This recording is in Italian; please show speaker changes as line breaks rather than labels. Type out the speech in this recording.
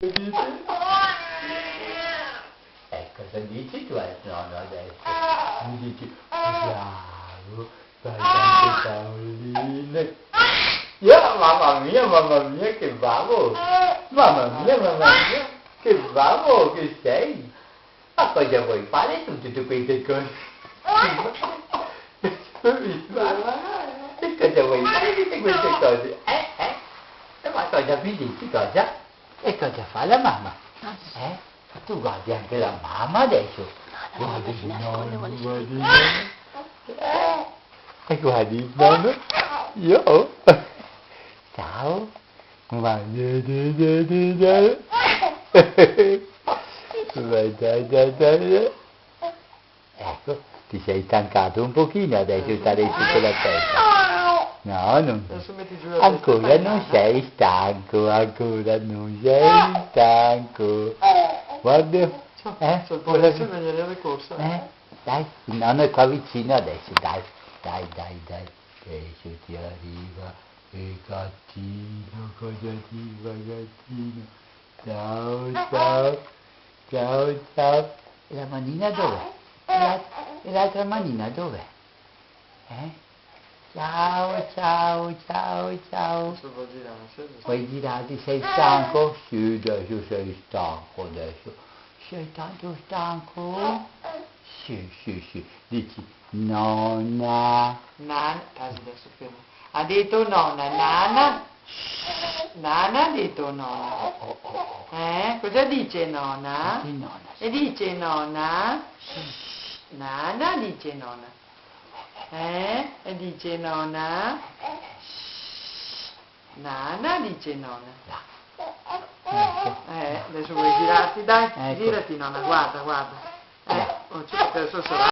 Dici? Cosa dici tu al nonno adesso? Mi dici, bravo, fai tante Paoline. Mamma mia, che bavo! Mamma mia, che bavo che sei! Ma cosa vuoi fare con tutte queste cose? E cosa vuoi fare di tutte queste cose? Ma cosa mi dici, cosa? E cosa fa la mamma? Tu guardi anche la mamma adesso? Guardi il nonno, guardi il nonno. E guardi il nonno? Io? Ciao? Ma ecco, ti sei stancato un pochino adesso stare su quella testa. No, non ancora non sei stanco, ancora non sei stanco. Guarda,
venire alle corse.
dai, il nonno è qua vicino adesso, dai, adesso ti arriva il gattino, cosa ti fa gattino? Ciao. E la manina dov'è? E l'altra manina dov'è? Ciao. Vuoi girare? Sei stanco? Sì, adesso sei stanco adesso. Sei tanto stanco? Sì. Dici nonna.
Adesso fermo. Ha detto nonna, nana. Nana ha detto nonna. Cosa dice nonna?
Dici nonna.
E dice nonna? Nana dice nonna. E dice nonna? Nana dice nonna. Adesso vuoi girarti, dai?
Ecco.
Girati nonna, guarda. Adesso sarà.